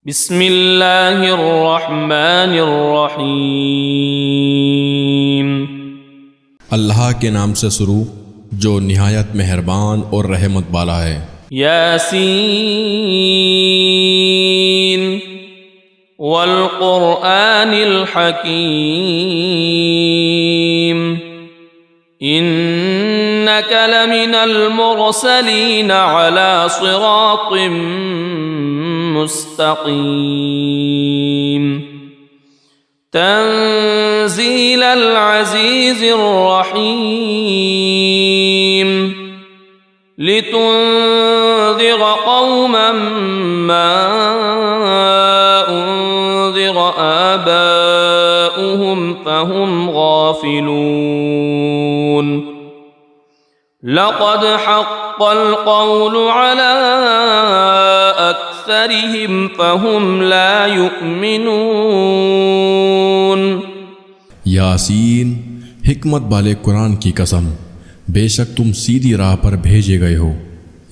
बिस्मिल्लाहिर्रहमानिर्रहीम। अल्लाह के नाम से शुरू जो निहायत मेहरबान और रहमत वाला है। यासीन वल क़ुरआनिल हकीम इन्नका लमिनल मुरसलीन अला सिरातिम मुस्तक़ीम तंज़ीलल अज़ीज़िर रहीम लितुन्ज़िर क़ौमन मा उन्ज़िर आबाउहुम फ़हुम गाफ़िलून। लक़द हक़्क़ल क़ौलु अला अक्सरिहिम फ़हुम ला युमिनून। यासीन, हिकमत वाले कुरान की कसम, बेशक तुम सीधी राह पर भेजे गए हो।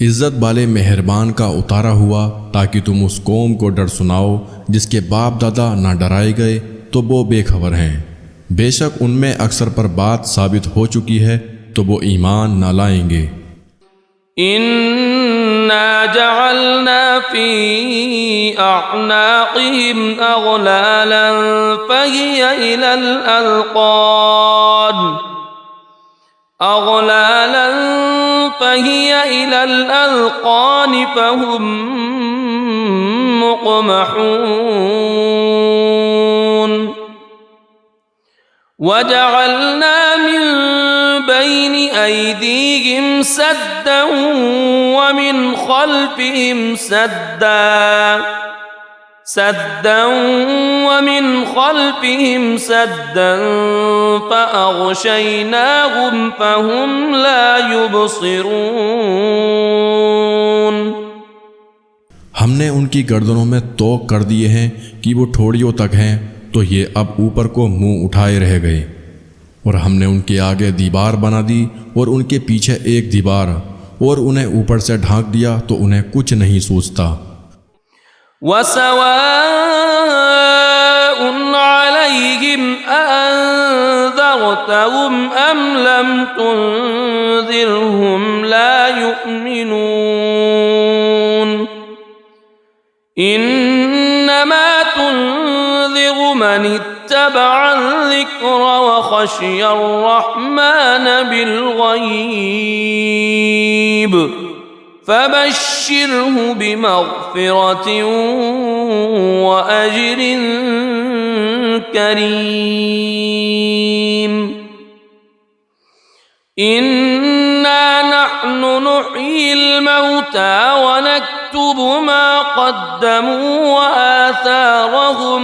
इज़्ज़त वाले मेहरबान का उतारा हुआ ताकि तुम उस कौम को डर सुनाओ जिसके बाप दादा ना डराए गए तो वो बेखबर हैं। बेशक उनमें अक्सर पर बात साबित हो चुकी है तो वो ईमान ना लाएंगे। इन्ना जअलना फी अअनाक़िहिम अग़लालन फ़हिय इलल अज़क़ान फ़हुम मुक़महून। वजअलना मिन बैनि ऐदीहिम सद्दन वमिन ख़ल्फ़िहिम सद्दन फ़अग़शयनाहुम फ़हुम ला युबसिरून। हमने उनकी गर्दनों में तोक कर दिए हैं कि वो ठोड़ियों तक हैं तो ये अब ऊपर को मुंह उठाए रह गए। और हमने उनके आगे दीवार बना दी और उनके पीछे एक दीवार और उन्हें ऊपर से ढांक दिया तो उन्हें कुछ नहीं सूझता। वसवाउन अलैहिम अअंज़रतहुम अम लम तुनज़िरहुम ला युमिनून। इन्नमा तुनज़िरु मन इत्तबअ अज़्ज़िक्र व ख़शिय अर्रहमान बिलग़ैब फ़बश्शिरहु बिमग़फ़िरतिन व अज्रिन करीम। इन्ना नहनु नुह्यिल मौता व नक्तुबु मा क़द्दमू व आथारहुम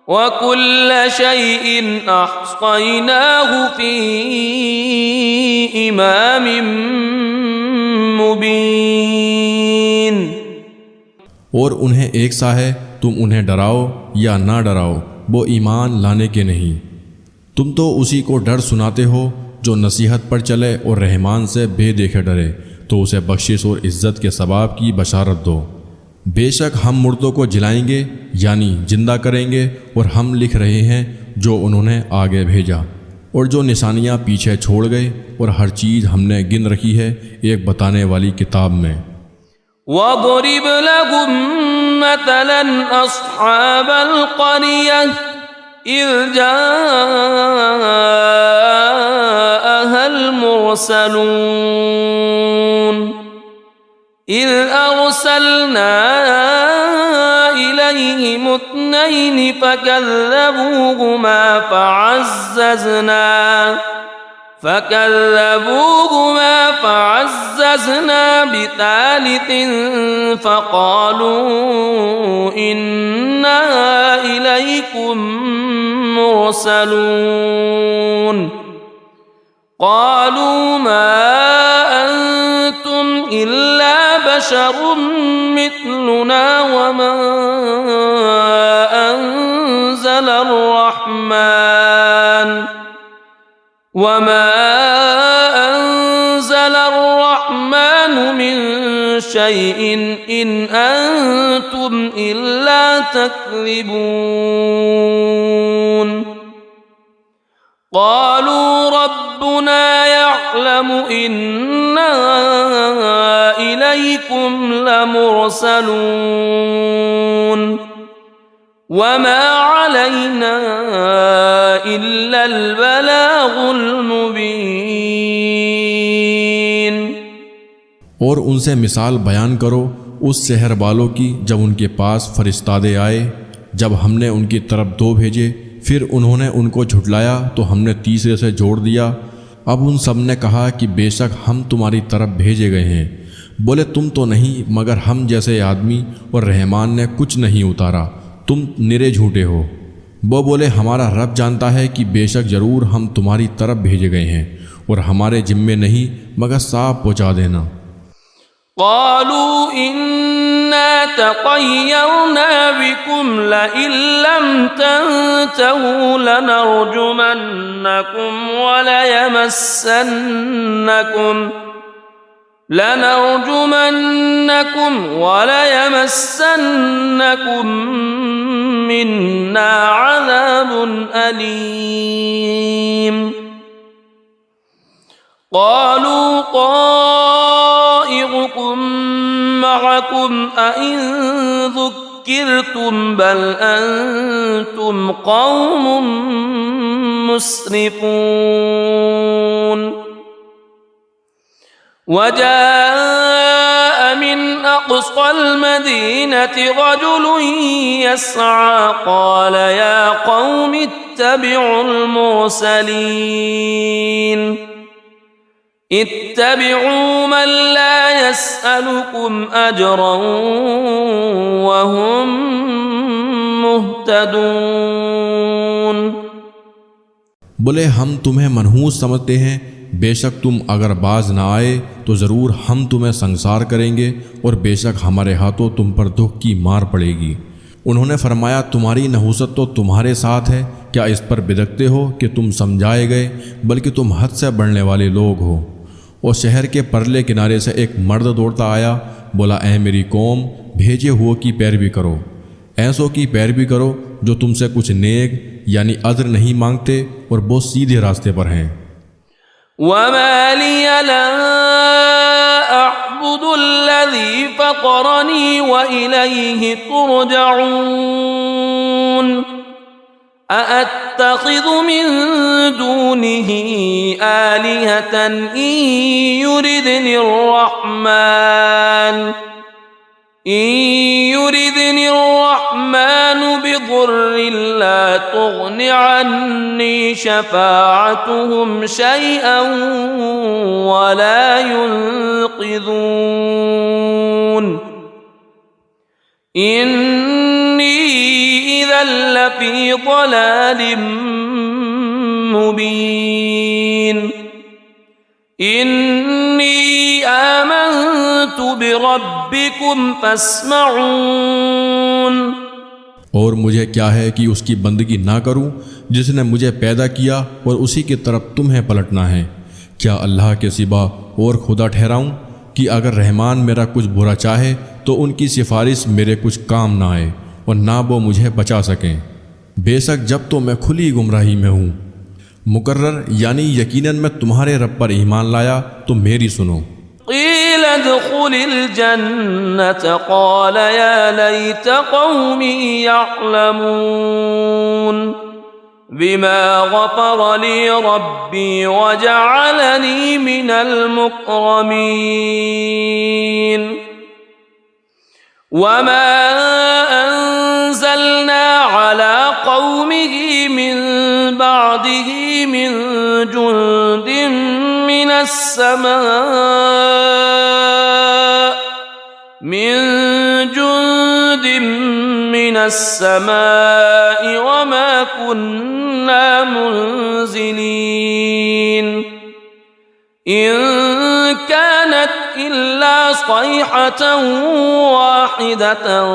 व कुल्ल शैइन अहसैनाहु फ़ी इमामिन मुबीन। और उन्हें एक सा है, तुम उन्हें डराओ या ना डराओ वो ईमान लाने के नहीं। तुम तो उसी को डर सुनाते हो जो नसीहत पर चले और रहमान से बेदेखे डरे तो उसे बख्शिश और इज़्ज़त के सवाब की बशारत दो। बेशक हम मुर्दों को जिलाएंगे यानी जिंदा करेंगे और हम लिख रहे हैं जो उन्होंने आगे भेजा और जो निशानियाँ पीछे छोड़ गए और हर चीज़ हमने गिन रखी है एक बताने वाली किताब में। वज़रिब लहुम मतलन अस्हाबल क़रियह इज़ जाअहल मुरसलून इज़ अरसलना इलैहिम इत्नैन फ़कज़्ज़बूहुमा फ़अज़्ज़ज़ना बितालितिन फ़क़ालू इन्ना इलैकुम मुरसलून। क़ालू मा अंतुम इल्ला बशरुम मिथलुना वमा अंज़लर रहमान वमा अंज़लर रहमान मिन شيء إن أنتم إلا تكذبون قالوا ربنا يعلم إنا إليكم لمرسلون وما علينا إلا البلاغ المبين। और उनसे मिसाल बयान करो उस शहर वालों की जब उनके पास फरिश्तादे आए, जब हमने उनकी तरफ दो भेजे, फिर उन्होंने उनको झुठलाया तो हमने तीसरे से जोड़ दिया। अब उन सब ने कहा कि बेशक हम तुम्हारी तरफ भेजे गए हैं। बोले तुम तो नहीं मगर हम जैसे आदमी, और रहमान ने कुछ नहीं उतारा, तुम निरे झूठे हो। वो बोले हमारा रब जानता है कि बेशक ज़रूर हम तुम्हारी तरफ भेजे गए हैं और हमारे जिम्मे नहीं मगर साफ पहुँचा देना। قالوا إنا تطيرنا بكم لئن لم تنتهوا لنرجمنكم وليمسنكم منا عذاب أليم قالوا طائركم معكم أئن ذكرتم بل أنتم قوم مسرفون وجاء من أقصى المدينة رجل يسعى قال يا قوم اتبعوا المرسلين اتبعوا من لا يسألكم أجرا وهم मुहतदून। बोले हम तुम्हें मनहूस समझते हैं, बेशक तुम अगर बाज ना आए तो ज़रूर हम तुम्हें संसार करेंगे और बेशक हमारे हाथों तुम पर दुख की मार पड़ेगी। उन्होंने फरमाया तुम्हारी नहूसत तो तुम्हारे साथ है, क्या इस पर बिदकते हो कि तुम समझाए गए, बल्कि तुम हद से बढ़ने वाले लोग हो। और शहर के परले किनारे से एक मर्द दौड़ता आया, बोला ऐ मेरी कौम, भेजे हुए की पैरवी करो, ऐसों की पैरवी करो जो तुमसे कुछ नेक यानी अज्र नहीं मांगते और वो सीधे रास्ते पर हैं। वमा लिया ला अअबुदुल्लज़ी फ़तरनी व इलैहि तुरजऊन अअत्तख़िज़ु मिन दूनिही आलिहतन इन युरिदनि الرحمن بضر لا تغن عني شفاعتهم شيئا ولا ينقذون إني إذا لفي ضلال مبين إني آمنت بربكم فاسمعون। और मुझे क्या है कि उसकी बंदगी ना करूं जिसने मुझे पैदा किया और उसी की तरफ तुम्हें पलटना है। क्या अल्लाह के सिवा और खुदा ठहराऊं कि अगर रहमान मेरा कुछ बुरा चाहे तो उनकी सिफारिश मेरे कुछ काम ना आए और ना वो मुझे बचा सकें। बेशक जब तो मैं खुली गुमराही में हूँ। मुकर्रर यानी यकीनन मैं तुम्हारे रब पर ईमान लाया तो मेरी सुनो। क़ील उद्ख़ुलिल जन्नत क़ाल या लैत क़ौमी यअलमून बिमा ग़फ़र ली रब्बी व जअलनी मिनल मुकरमीन वमा अंज़लना अला क़ौमिही मिन बादिही मिन जुंदिन मिनस समाइ वमा कुन्ना मुंज़िलीन इन कानत इल्ला सयहतन वाहिदतन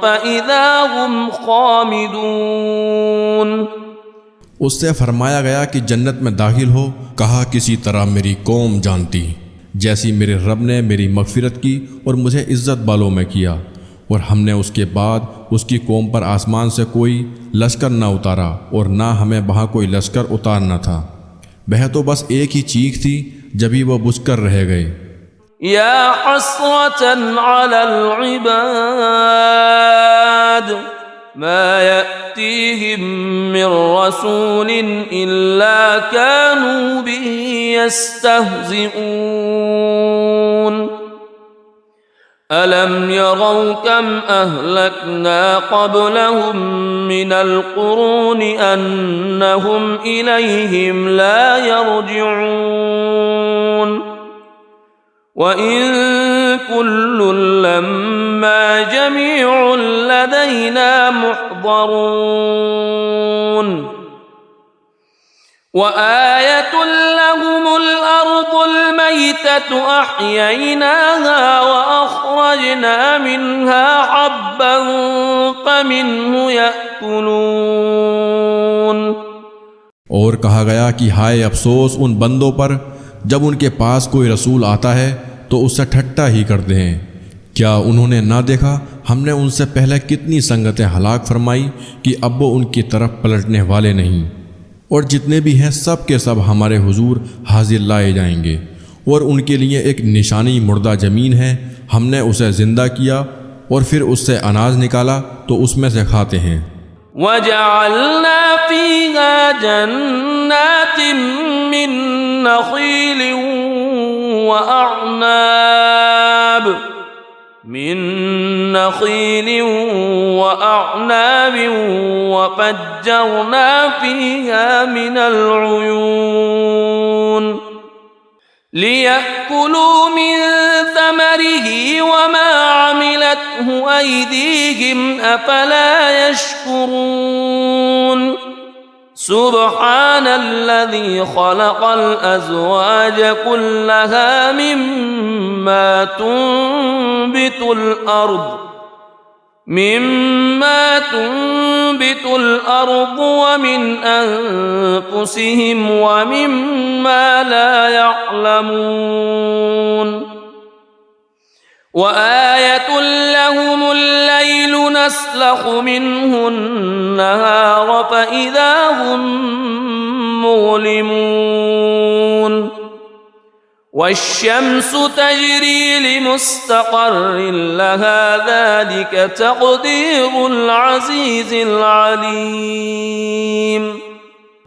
फ़इज़ा हुम ख़ामिदून। उससे फरमाया गया कि जन्नत में दाखिल हो। कहा किसी तरह मेरी कौम जानती, जैसी मेरे रब ने मेरी मगफिरत की और मुझे इज़्ज़त बालों में किया, और हमने उसके बाद उसकी कौम पर आसमान से कोई लश्कर ना उतारा और ना हमें वहाँ कोई लश्कर उतारना था। वह तो बस एक ही चीख थी, जब ही वह बुझकर रह गए। या हस्रतन अलल इबाद मा यअतीहिम मिर रसूलिन इल्ला कानू बिही यस्तहज़िऊन अलम यरौ कम अहलकना क़ब्लहुम मिनल क़ुरूनि अन्नहुम इलैहिम ला यरजिऊन व इन कुल्लुन लम्मा जमीउन लदैना मुहज़रून व आयतुन लहुमुल अर्दुल मैततु अह्यैनाहा व अख़रजना मिन्हा हब्बन फमिन्हु यअकुलून। और कहा गया कि हाय अफसोस उन बंदों पर जब उनके पास कोई रसूल आता है तो उससे ठट्टा ही करते हैं। क्या उन्होंने ना देखा हमने उनसे पहले कितनी संगतें हलाक फरमाई कि अब वो उनकी तरफ पलटने वाले नहीं। और जितने भी हैं सब के सब हमारे हुजूर हाजिर लाए जाएंगे, और उनके लिए एक निशानी मुर्दा ज़मीन है, हमने उसे ज़िंदा किया और फिर उससे अनाज निकाला तो उसमें से खाते हैं। वजअलना फीहा जन्नातिन मिन नख़ीलिन व अअनाब वफ़ज्जरना फीहा मिनल उयून लियअकुलू मिन समरिही वमा अमिलतहु अयदीहिम अफला यशकुरून। सुब्हानल्लज़ी खलक़ल अज़वाज कुल्लहा मिम्मा तुंबितुल अर्द व मिन अनफुसिहिम व मिम्मा ला यअलमून व आयतुन लहुमुल लैलु नस्लखु मिन्हु अन्नहार फइज़ा हुम मुज़लिमून वश्शम्सु तजरी लिमुस्तक़र्रिन लहा ज़ालिक तक़दीरुल अज़ीज़िल अलीम।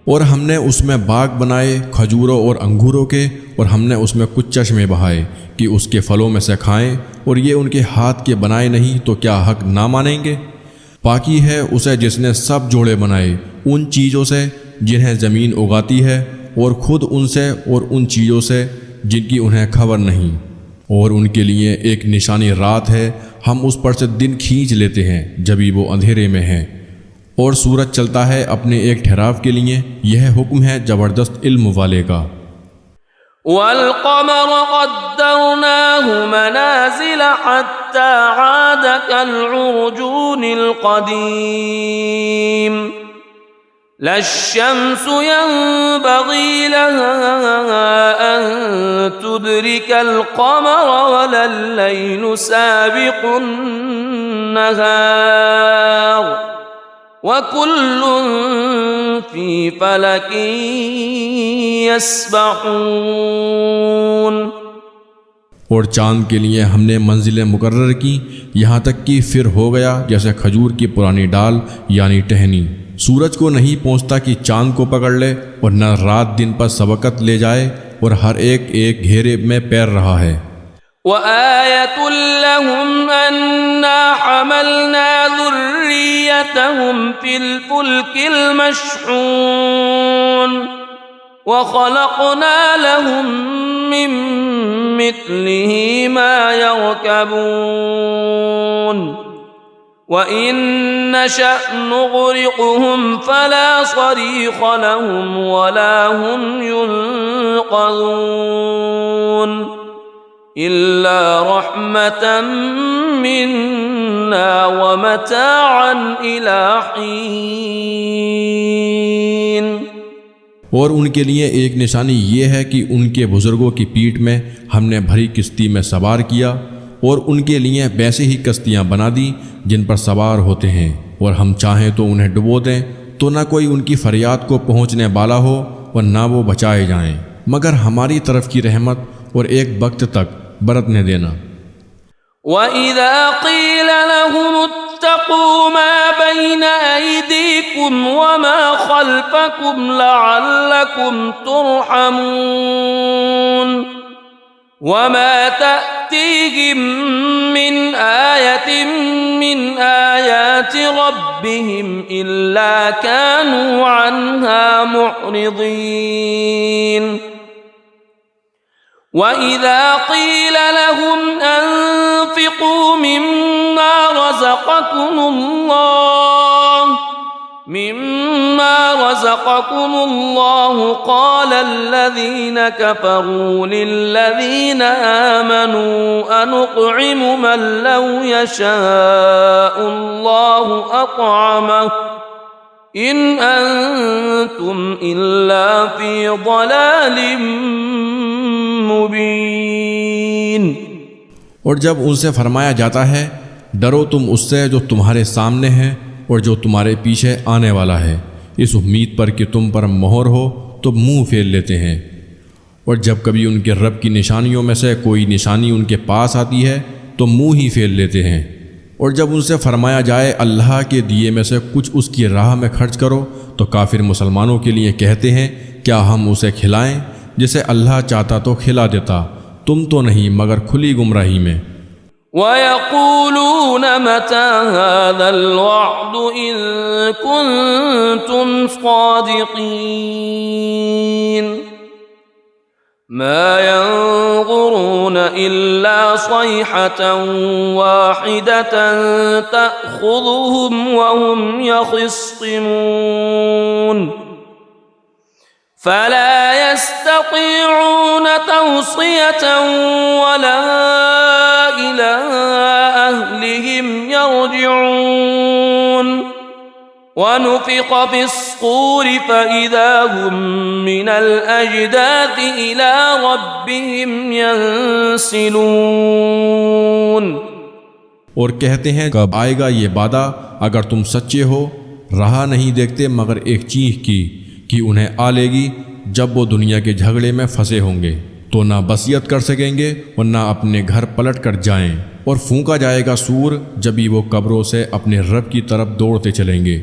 और हमने उसमें बाग बनाए खजूरों और अंगूरों के, और हमने उसमें कुछ चश्मे बहाए कि उसके फलों में से खाएं, और ये उनके हाथ के बनाए नहीं तो क्या हक ना मानेंगे। पाकी है उसे जिसने सब जोड़े बनाए उन चीज़ों से जिन्हें ज़मीन उगाती है, और ख़ुद उनसे और उन चीज़ों से जिनकी उन्हें खबर नहीं। और उनके लिए एक निशानी रात है, हम उस पर से दिन खींच लेते हैं जब भी वो अंधेरे में है, और सूरज चलता है अपने एक ठहराव के लिए। यह हुक्म है ज़बरदस्त इल्म वाले का। वल क़मर क़द्दरनाहु मनाज़िल हत्ता आद कल उर्जूनिल क़दीम लश्शम्सु यंबग़ी लहा अन तुदरिकल क़मर वलल लैलु साबिक़ुन नहार व कुल्लुन फी फ़लकिन यस्बहून। और चाँद के लिए हमने मंजिलें मुकर्रर की, यहाँ तक कि फिर हो गया जैसे खजूर की पुरानी डाल यानी टहनी। सूरज को नहीं पहुँचता कि चाँद को पकड़ ले, और न रात दिन पर सबकत ले जाए, और हर एक एक घेरे में पैर रहा है। वआयतुल लहुम अन्ना हमलना ज़ुर्रियतहुम फिल फुल्किल मशहून व खलक़ना लहुम मिन मिस्लिही मा यरकबून व इन नशअ नुग़रिक़हुम फला सरीख़ लहुम वला हुम युनक़ज़ून इल्ला रहमतन मिन्ना व मताअन इला हीन। और उनके लिए एक निशानी ये है कि उनके बुज़ुर्गों की पीठ में हमने भरी किश्ती में सवार किया और उनके लिए वैसे ही कश्तियाँ बना दी जिन पर सवार होते हैं, और हम चाहें तो उन्हें डुबो दें तो न कोई उनकी फरियाद को पहुँचने वाला हो और ना वो बचाए जाएं, मगर हमारी तरफ की रहमत और एक वक्त तक बरतने देना। वइज़ा क़ील लहुम इत्तक़ू मा बैन अयदीकुम वमा ख़ल्फ़कुम लअल्लकुम तुरहमून वमा तअतीहिम मिन आयतिन मिन आयाति रब्बिहिम इल्ला कानू अन्हा मुअरिदीन। वइज़ा क़ील लहुम अन्फ़िक़ू मिम्मा रज़क़कुमुल्लाह क़ाल अल्लज़ीन कफ़रू लिल्लज़ीन आमनू अनुत्'iमु मन लौ यशाअुल्लाहु अत्'अमहु इन अंतुम इल्ला फ़ी ज़लालिम मुबीन। और जब उनसे फरमाया जाता है डरो तुम उससे जो तुम्हारे सामने है और जो तुम्हारे पीछे आने वाला है, इस उम्मीद पर कि तुम पर मोहर हो तो मुंह फेर लेते हैं। और जब कभी उनके रब की निशानियों में से कोई निशानी उनके पास आती है तो मुंह ही फेर लेते हैं। और जब उनसे फरमाया जाए अल्लाह के दिए में से कुछ उसकी राह में खर्च करो तो काफिर मुसलमानों के लिए कहते हैं क्या हम उसे खिलाएं, जिसे अल्लाह चाहता तो खिला देता, तुम तो नहीं मगर खुली गुमराही में। वयक़ूलून मता हाज़ल वअद इन कुन्तुम सादिक़ीन मा यंज़ुरून इल्ला सयहतन वाहिदतन तअख़ुज़ुहुम वहुम यख़िस्सिमून फला यस्ततीऊन तौसियतन वला इला अहलिहिम यरजिऊन वनुफ़िख़ फ़िस्सूर फ़इज़ा हुम मिनल अजदाथ इला रब्बिहिम यंसिलून। और कहते हैं कब आएगा ये वादा अगर तुम सच्चे हो, रहा नहीं देखते मगर एक चीख की कि उन्हें आ लेगी जब वो दुनिया के झगड़े में फंसे होंगे तो ना बसियत कर सकेंगे और ना अपने घर पलट कर जाएं, और फूंका जाएगा सूर जब भी वो कब्रों से अपने रब की तरफ दौड़ते चलेंगे।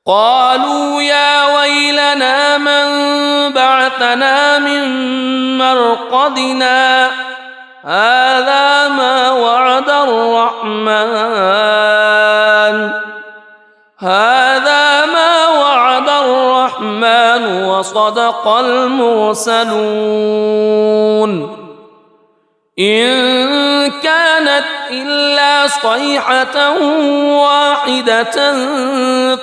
क़ालू या वैलना मन बअतना मिन मरक़दिना हाज़ा मा वअदर रहमान वसदक़ल मुरसलून इन कानत इल्ला सयहतन वाहिदतन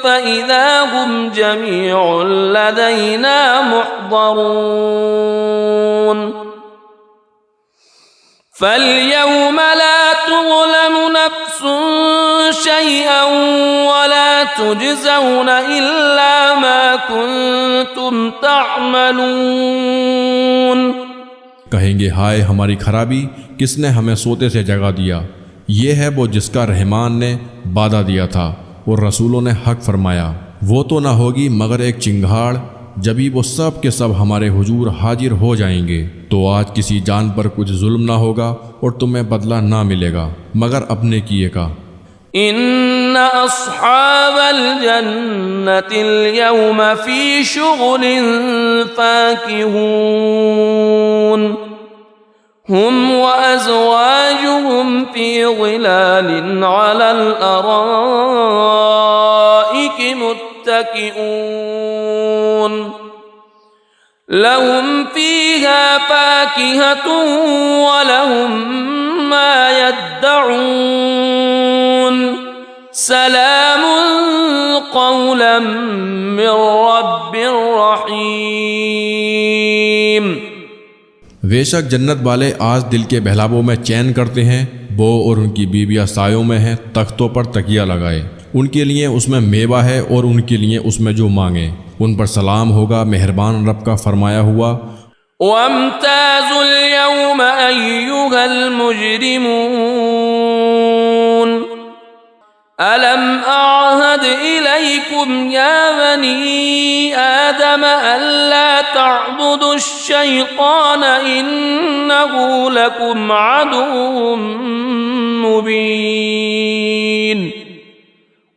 फ़इज़ा हुम जमीउन लदैना मुहज़रून फ़ल्यौम ला तुज़लमु नफ़्सुन शैअन वला तुजज़ौन इल्ला मा कुन्तुम तअमलून। कहेंगे हाय हमारी खराबी, किसने हमें सोते से जगा दिया। ये है वो जिसका रहमान ने वादा दिया था और रसूलों ने हक फरमाया। वो तो ना होगी मगर एक चिंगाड़, जभी वो सब के सब हमारे हुजूर हाजिर हो जाएंगे। तो आज किसी जान पर कुछ जुल्म ना होगा और तुम्हें बदला ना मिलेगा मगर अपने किए का। इन्ना अस्हाबल जन्नतिल यौम फी शुग़लिन फ़ाकिहून हुम व अज़वाजुहुम फी ज़िलालिन अलल अराइकि मुत्तकिऊन लहुम फ़ीहा फ़ाकिहतुन व लहुम मा यद्दऊन सलामुन क़ौलन मिर रब्बिर रहीम। बेशक जन्नत वाले आज दिल के बहलावों में चैन करते हैं। वो और उनकी बीवियाँ सायों में हैं, तख्तों पर तकिया लगाए, उनके लिए उसमें मेवा है और उनके लिए उसमें जो मांगे। उन पर सलाम होगा मेहरबान रब का फरमाया हुआ। वम्ताजुल यौम अय्युहल मुजरिमून अलम अअहद इलैकुम या बनी आदम अल्ला तअबुदुश शैतान इन्नहु लकुम अदुव्वुम मुबीन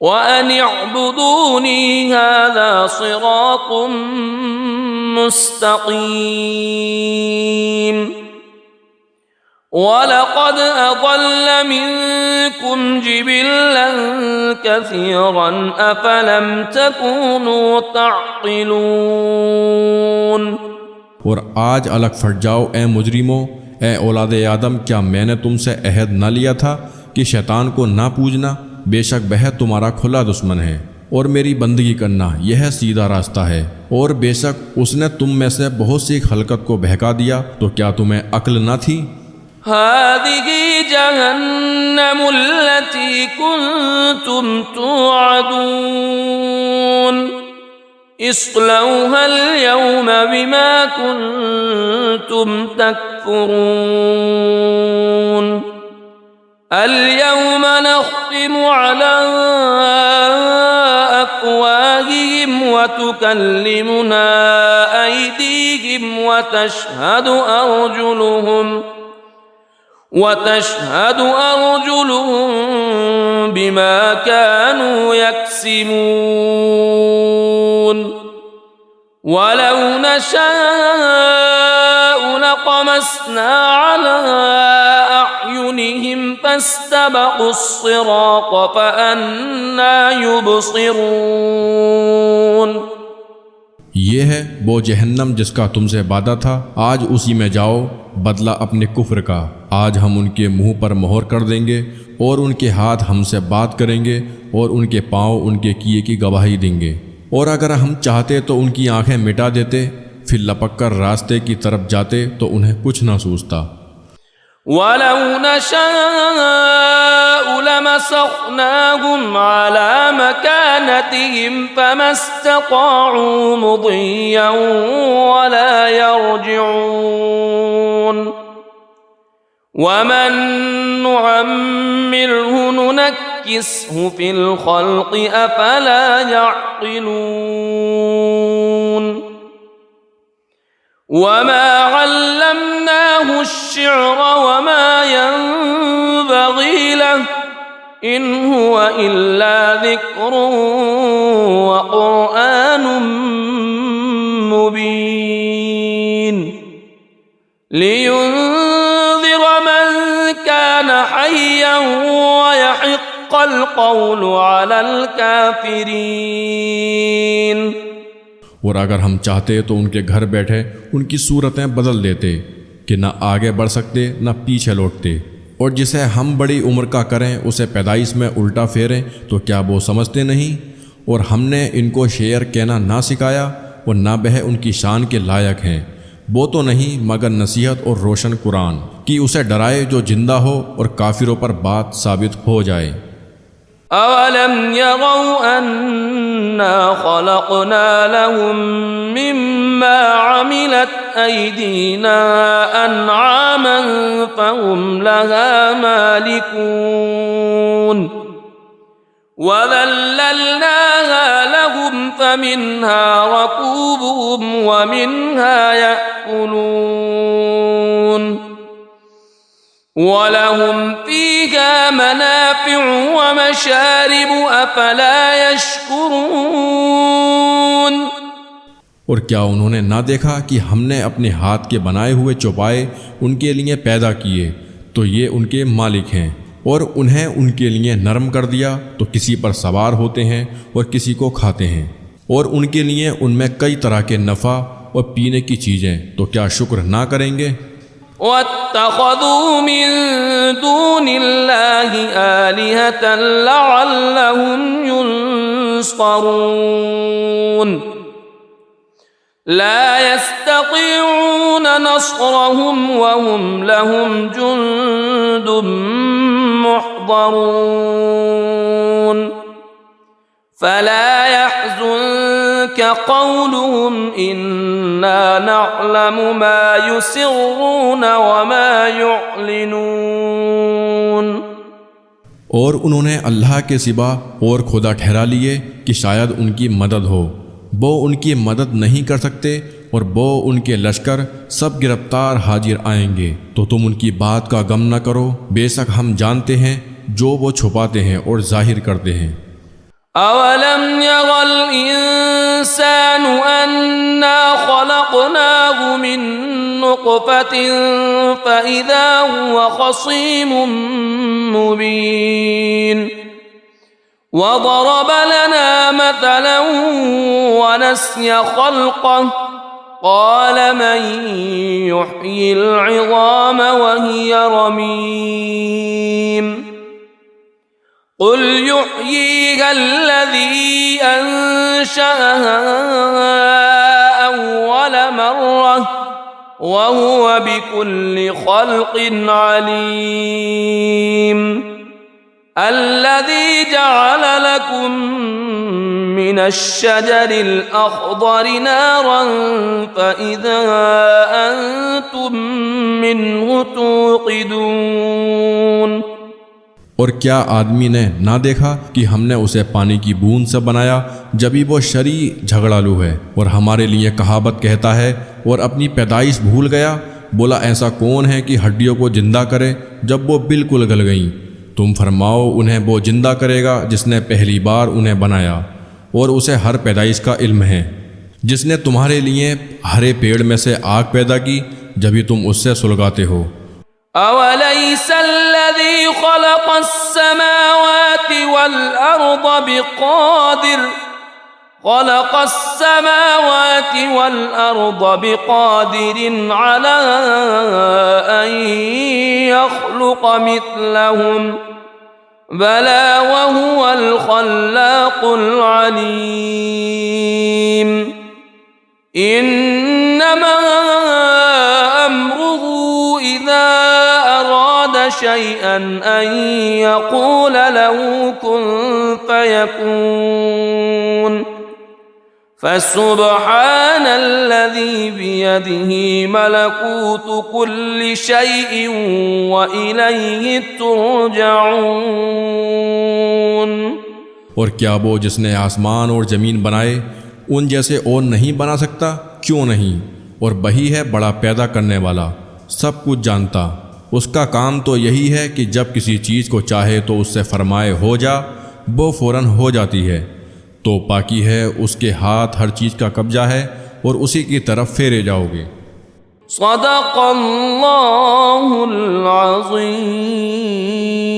व अन अअबुदूनी हाज़ा सिरातुम मुस्तक़ीम वलक़द अज़ल्ल मिनकुम जिबिल्लन कसीरन अफ़लम तकूनू तअक़िलून। और आज अलग फट जाओ ए मुजरिमों, ए औलाद आदम, क्या मैंने तुमसे अहद न लिया था कि शैतान को ना पूजना? बेशक वह तुम्हारा खुला दुश्मन है और मेरी बंदगी करना यह सीधा रास्ता है। और बेशक उसने तुम में से बहुत सी खलकत को बहका दिया, तो क्या तुम्हें अक्ल न थी? हादिही जहन्नमुल्लती कुन्तुम तुअदून इस्लौहल यौम बिमा कुन्तुम तकफुरून अल-यौम नख्तिमु अला अफ़वाहिहिम व तुकल्लिमुना अयदीहिम व तशहदु अर्जुलुहुम बिमा कानू यक्सिबून वलौ नशाअ लतमस्ना अला अअयुनिहिम फस्तबक़ुस्सिरात फअन्ना युबसिरून। ये है वो जहन्नम जिसका तुमसे वादा था, आज उसी में जाओ, बदला अपने कुफ्र का। आज हम उनके मुंह पर मोहर कर देंगे और उनके हाथ हमसे बात करेंगे और उनके पाँव उनके किए की गवाही देंगे। और अगर हम चाहते तो उनकी आंखें मिटा देते, फिर लपक कर रास्ते की तरफ जाते तो उन्हें कुछ न सूझता। वलौ नशाअ लमसखनाहुम अला मकानतिहिम फमस्तताअू मुदिय्यन वला यरजिऊन वमन नुअम्मिरहु नुनक्किसहु फिल खल्क़ि अफला यअक़िलून वमा अल्लमनाहु अश्शिअर वमा यंबग़ी लहु इन हुवा इल्ला ज़िक्रुन व क़ुरआनुम मुबीन लियुन्ज़िर मन कान हय्यन व यहिक़्क़ल क़ौलु अलल काफ़िरीन। और अगर हम चाहते तो उनके घर बैठे उनकी सूरतें बदल देते कि न आगे बढ़ सकते न पीछे लौटते। और जिसे हम बड़ी उम्र का करें उसे पैदाइश में उल्टा फेरें तो क्या वो समझते नहीं? और हमने इनको शेर कहना ना सिखाया और ना वह उनकी शान के लायक हैं। वो तो नहीं मगर नसीहत और रोशन कुरान कि उसे डराए जो जिंदा हो और काफिरों पर बात साबित हो जाए। अवलम यरौ अन्ना खलक़ना लहुम मिम्मा अमिलत अयदीना अनआमन फहुम लहा मालिकून वज़ल्लल्नाहा लहुम फमिन्हा रकूबुहुम वमिन्हा यअकुलून वलहुम फ़ीहा मनाफ़िउ व मशारिबु अफ़ला यशकुरून। और क्या उन्होंने ना देखा कि हमने अपने हाथ के बनाए हुए चौपाए उनके लिए पैदा किए, तो ये उनके मालिक हैं। और उन्हें उनके लिए नरम कर दिया तो किसी पर सवार होते हैं और किसी को खाते हैं। और उनके लिए उनमें कई तरह के नफ़ा और पीने की चीज़ें, तो क्या शुक्र ना करेंगे? वत्तख़ज़ू मिन दूनिल्लाहि आलिहतन लअल्लहुम युनसरून ला यस्ततीऊन नस्रहुम वहुम लहुम जुंदुम मुहज़रून فلا يحزنك قولهم إنا نعلم ما يسرون وما يعلنون। और उन्होंने अल्लाह के सिवा और खुदा ठहरा लिए कि शायद उनकी मदद हो। वो उनकी मदद नहीं कर सकते और वो उनके लश्कर सब गिरफ्तार हाजिर आएंगे, तो तुम उनकी बात का गम न करो, बेशक हम जानते हैं जो वो छुपाते हैं और जाहिर करते हैं। अवलम यगल इंसान अन्ना खलक़नाहु मिन नुक़्फ़तिन फ़इज़ा हुवा ख़सीमुम मुबीन वज़रब लना मथलन वनस्य ख़ल्क़ह क़ाल मन युह्यिल इज़ाम वहिय रमीम क़ुल युह्यीहा अल्लज़ी अंशअहा अव्वल मर्रह वहुव बिकुल्लि ख़ल्क़िन अलीम अल्लज़ी जअल लकुम मिनश्शजरिल अख़्ज़रि नारन फ़इज़ा अंतुम मिन्हु तूक़िदून। और क्या आदमी ने ना देखा कि हमने उसे पानी की बूंद से बनाया, जबी वो शरी झगड़ालू है और हमारे लिए कहावत कहता है और अपनी पैदाइश भूल गया। बोला ऐसा कौन है कि हड्डियों को जिंदा करे जब वो बिल्कुल गल गईं। तुम फरमाओ उन्हें वो जिंदा करेगा जिसने पहली बार उन्हें बनाया, और उसे हर पैदाइश का इल्म है। जिसने तुम्हारे लिए हरे पेड़ में से आग पैदा की, जभी तुम उससे सुलगाते हो। अवलैसल्लज़ी खलक़स्समावाति वल अर्द बिक़ादिरिन अला अन यख़्लुक़ मिथलहुम बला वहुवल ख़ल्लाक़ुल अलीम इन्नमा अम्रुहु इज़ा अराद शैअन अन यक़ूल लहु कुन फ़यकून फसुब्हानल्लज़ी बियदिही मलकूतु कुल्लि शैइन व इलैहि तुरजऊन। और क्या वो जिसने आसमान और ज़मीन बनाए उन जैसे और नहीं बना सकता? क्यों नहीं? और वही है बड़ा पैदा करने वाला, सब कुछ जानता। उसका काम तो यही है कि जब किसी चीज़ को चाहे तो उससे फरमाए हो जा, वो फ़ौरन हो जाती है। तो पाकी है, उसके हाथ हर चीज़ का कब्जा है और उसी की तरफ फेरे जाओगे। सदक़ल्लाहुल अज़ीम।